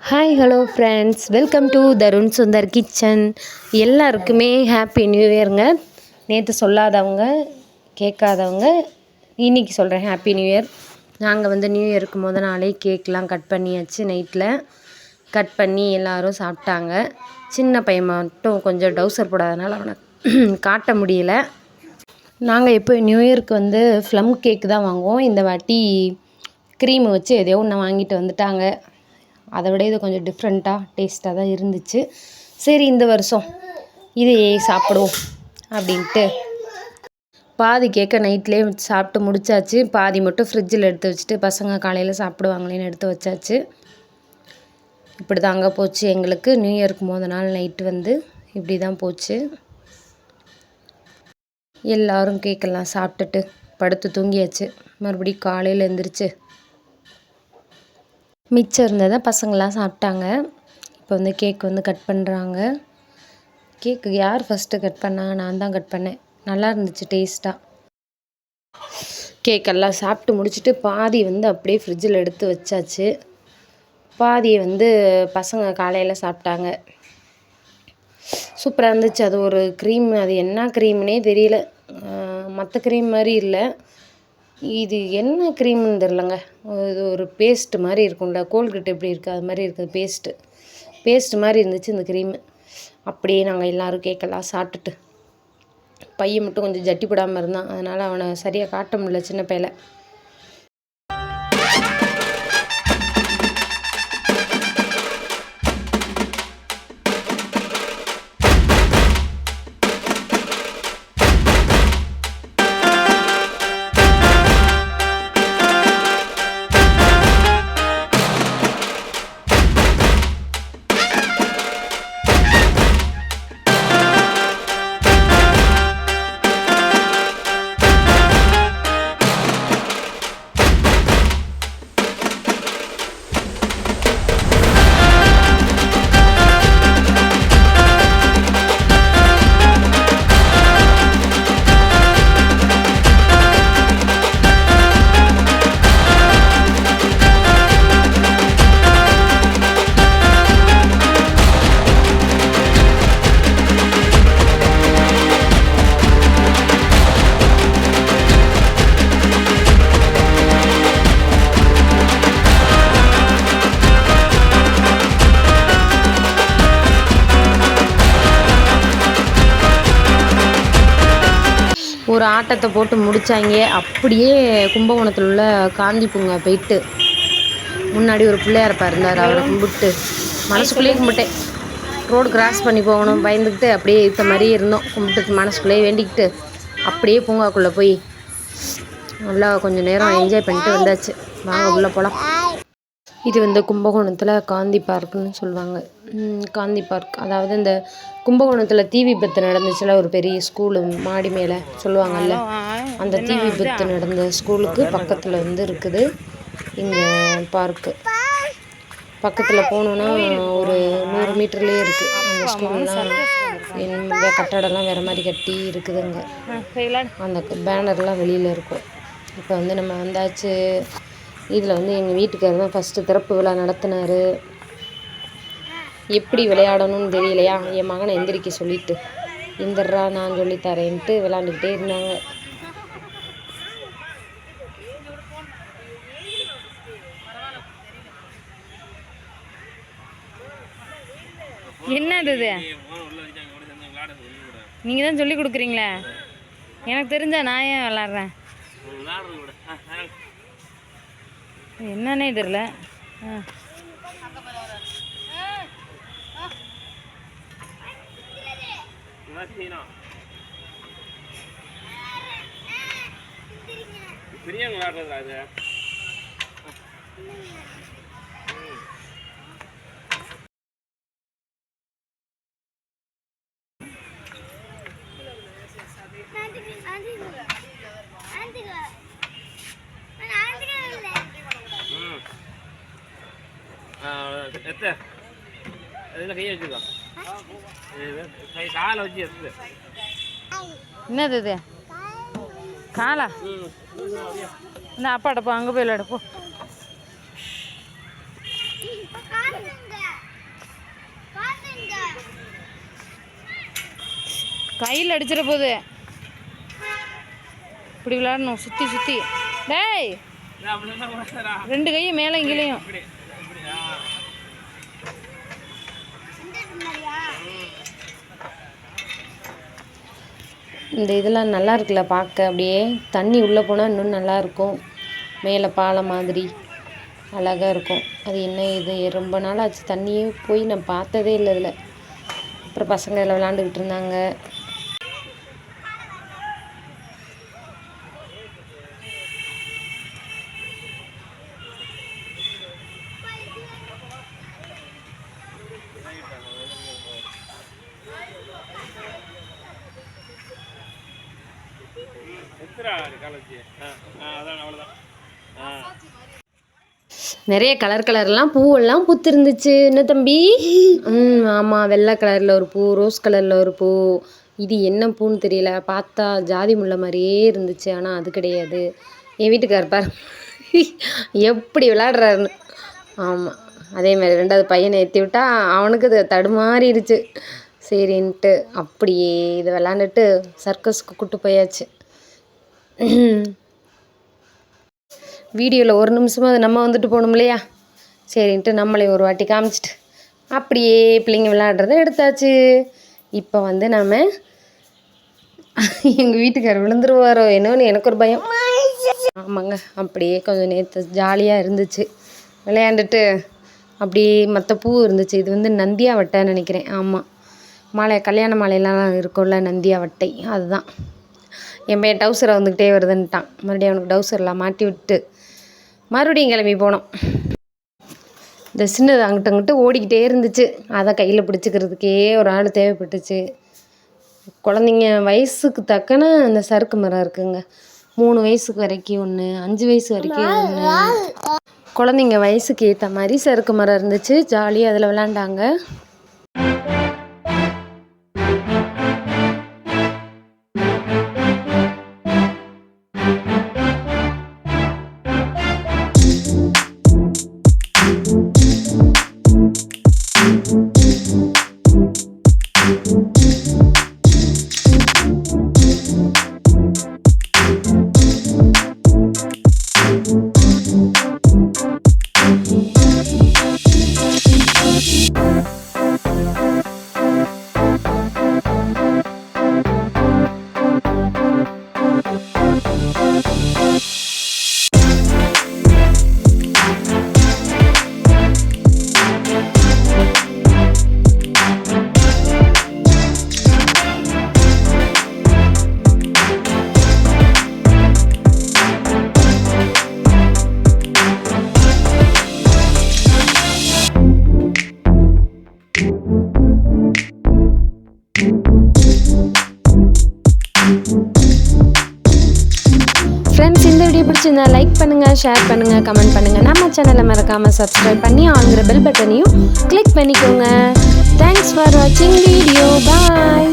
Hi hello friends, welcome to Tarun Sundar kitchen. எல்லாருக்குமே happy new இயருங்க. நேற்று சொல்லாதவங்க கேட்காதவங்க இன்றைக்கி சொல்கிறேன் ஹாப்பி நியூ இயர். நாங்கள் நியூ இயருக்கு நாளே கேக்லாம் கட் பண்ணியாச்சு. நைட்டில் கட் பண்ணி எல்லோரும் சாப்பிட்டாங்க. சின்ன பையன் மட்டும் கொஞ்சம் டவுசர் போடாதனால அவனை காட்ட முடியல. நாங்கள் எப்போ நியூ இயருக்கு ஃப்ளம் கேக்கு தான் வாங்குவோம். இந்த வாட்டி க்ரீம் வச்சு எதையோ ஒன்று வாங்கிட்டு வந்துட்டாங்க. அதை விட இது கொஞ்சம் டிஃப்ரெண்ட்டாக டேஸ்ட்டாக தான் இருந்துச்சு. சரி, இந்த வருஷம் இதையே சாப்பிடுவோம் அப்படின்ட்டு பாதி கேக்கை நைட்லேயே சாப்பிட்டு முடிச்சாச்சு. பாதி மட்டும் ஃப்ரிட்ஜில் எடுத்து வச்சுட்டு பசங்க காலையில் சாப்பிடுவாங்களேன்னு எடுத்து வச்சாச்சு. இப்படி தாங்க போச்சு எங்களுக்கு. நியூ இயருக்கு நாள் நைட்டு இப்படி தான் போச்சு. எல்லோரும் கேக்கெல்லாம் சாப்பிட்டுட்டு படுத்து தூங்கியாச்சு. மறுபடியும் காலையில் எழுந்திரிச்சு மிச்சம் இருந்ததை பசங்களாம் சாப்பிட்டாங்க. இப்போ கேக் கட் பண்ணுறாங்க. கேக்கு யார் ஃபஸ்ட்டு கட் பண்ணாங்க? நான் தான் கட் பண்ணேன். நல்லா இருந்துச்சு டேஸ்ட்டாக. கேக்கெல்லாம் சாப்பிட்டு முடிச்சுட்டு பாதி அப்படியே ஃப்ரிட்ஜில் எடுத்து வச்சாச்சு. பாதியை பசங்க காலையில் சாப்பிட்டாங்க. சூப்பராக இருந்துச்சு. அது ஒரு க்ரீம், அது என்ன க்ரீம்னே தெரியல. மற்ற க்ரீம் மாதிரி இல்லை. இது என்ன க்ரீம்னு தெரிலங்க. இது ஒரு பேஸ்ட்டு மாதிரி இருக்கும்ல, கோல்கேட் எப்படி இருக்குது அது மாதிரி இருக்குது. பேஸ்ட்டு மாதிரி இருந்துச்சு இந்த க்ரீமு. அப்படியே நாங்கள் எல்லோரும் கேக்கெல்லாம் சாப்பிட்டுட்டு பையன் மட்டும் கொஞ்சம் ஜட்டி போடாமல் இருந்தான். அதனால் அவனை சரியாக காட்ட முடியல, சின்ன பையலை. ஒரு ஆட்டத்தை போட்டு முடித்தாங்க. அப்படியே கும்பகோணத்தில் உள்ள காந்தி பூங்கா போயிட்டு முன்னாடி ஒரு பிள்ளையாரப்பா இருந்தார். அவரை கும்பிட்டு மனசுக்குள்ளேயே கும்பிட்டேன். ரோடு கிராஸ் பண்ணி போகணும் பயந்துக்கிட்டு அப்படியே இருக்க மாதிரியே இருந்தோம். கும்பிட்டு மனசுக்குள்ளேயே வேண்டிக்கிட்டு அப்படியே பூங்காக்குள்ளே போய் நல்லா கொஞ்சம் நேரம் என்ஜாய் பண்ணிட்டு வந்தாச்சு. வாங்க உள்ளே போகலாம். இது கும்பகோணத்தில் காந்தி பார்க்குன்னு சொல்லுவாங்க. காந்தி பார்க், அதாவது இந்த கும்பகோணத்தில் தீ விபத்து நடந்துச்சுல, ஒரு பெரிய ஸ்கூலு மாடி மேலே சொல்லுவாங்கள்ல, அந்த தீ விபத்து நடந்த ஸ்கூலுக்கு பக்கத்தில் இருக்குது இந்த பார்க்கு. பக்கத்தில் போனோன்னா ஒரு 100 மீட்டர்லேயே இருக்குது அந்த ஸ்கூல்லாம். இந்த கட்டடம்லாம் வேறு மாதிரி கட்டி இருக்குதுங்க. அந்த பேனர்லாம் வெளியில் இருக்கும். இப்போ நம்ம வந்தாச்சு. இதில் எங்கள் வீட்டுக்காரர் தான் ஃபஸ்ட்டு திறப்பு விழா நடத்தினார். எப்படி விளையாடணும்னு தெரியலையா, என் மகனை எந்திரிக்க சொல்லிவிட்டு எந்திரா நான் சொல்லித்தரேன்ட்டு விளாண்டுக்கிட்டே இருந்தாங்க. என்னது இது? நீங்கள் தான் சொல்லி கொடுக்குறீங்களே, எனக்கு தெரிஞ்சா நான் ஏன் விளாட்றேன்? என்னன்னே தெரியல. என்னது இது? காலா? இந்த அப்பாட்ட போ, அங்கே போய் விளையாட போ. கையில் அடிச்சிட போகுது. இப்படி விளையாடணும் சுற்றி சுற்றி. டேய் 2 கையும் மேலே இங்கேயும். இந்த இதெல்லாம் நல்லா இருக்குல்ல பார்க்க, அப்படியே தண்ணி உள்ளே போனால் இன்னும் நல்லாயிருக்கும். மேலே பாலம் மாதிரி அழகாக இருக்கும். அது என்ன இது ரொம்ப நாள் ஆச்சு தண்ணியே போய் நான் பார்த்ததே இல்லை இதில். அப்புறம் பசங்க இதில் விளாண்டுக்கிட்டு இருந்தாங்க. நிறைய கலர்லாம் பூவெல்லாம் பூத்திருந்துச்சு. என்ன தம்பி? ஆமாம், வெள்ளை கலரில் ஒரு பூ, ரோஸ் கலரில் ஒரு பூ. இது என்ன பூன்னு தெரியல, பார்த்தா ஜாதி முல்லை மாதிரியே இருந்துச்சு. ஆனால் அது கிடையாது. என் வீட்டுக்கார் பாரு எப்படி விளையாடுறாருன்னு. ஆமாம், அதே மாதிரி 2வது பையனை ஏற்றி விட்டா அவனுக்கு அது தடுமாறிடுச்சு. சரின்ட்டு அப்படியே இதை விளாண்டுட்டு சர்க்கஸுக்கு கூப்பிட்டு போயாச்சு. வீடியோவில் ஒரு நிமிஷமாக அது நம்ம வந்துட்டு போகணும் இல்லையா? சரின்ட்டு நம்மளே ஒரு வாட்டி காமிச்சிட்டு அப்படியே பிள்ளைங்க விளையாடுறத எடுத்தாச்சு. இப்போ வந்து நம்ம எங்கள் வீட்டுக்காரர் விழுந்துருவாரோ என்னன்னு எனக்கு ஒரு பயம். ஆமாங்க, அப்படியே கொஞ்சம் நேற்று ஜாலியாக இருந்துச்சு. விளையாண்டுட்டு அப்படியே மற்ற பூ இருந்துச்சு. இது வந்து நந்தியாவட்டைன்னு நினைக்கிறேன். ஆமாம், மாலை கல்யாண மாலையெல்லாம் இருக்கும்ல, நந்தியாவட்டை அதுதான். என் பையன் டவுசரை வந்துக்கிட்டே வருதுன்ட்டான். மறுபடியும் அவனுக்கு டவுசர்லாம் மாட்டி விட்டு மறுபடியும் கிளம்பி போனோம். இந்த சின்னது அங்கிட்ட ஓடிக்கிட்டே இருந்துச்சு. அதை கையில் பிடிச்சிக்கிறதுக்கே ஒரு ஆள் தேவைப்பட்டுச்சு. குழந்தைங்க வயசுக்கு தக்கன அந்த சறுக்கு மரம் இருக்குங்க. 3 வயசுக்கு வரைக்கும் ஒன்று, 5 வயசு வரைக்கும் ஒன்று. குழந்தைங்க வயசுக்கு ஏற்ற மாதிரி சறுக்கு மரம் இருந்துச்சு. ஜாலியாக அதில் விளாண்டாங்க. ஃப்ரெண்ட்ஸ், இந்த வீடியோ பிடிச்சிருந்தா லைக் பண்ணுங்கள், ஷேர் பண்ணுங்கள், கமெண்ட் பண்ணுங்கள். நம்ம சேனலை மறக்காமல் சப்ஸ்கிரைப் பண்ணி ஆங்கிற பெல் பட்டனையும் கிளிக் பண்ணிக்கோங்க. தேங்க்ஸ் ஃபார் வாட்சிங் வீடியோ. பாய்.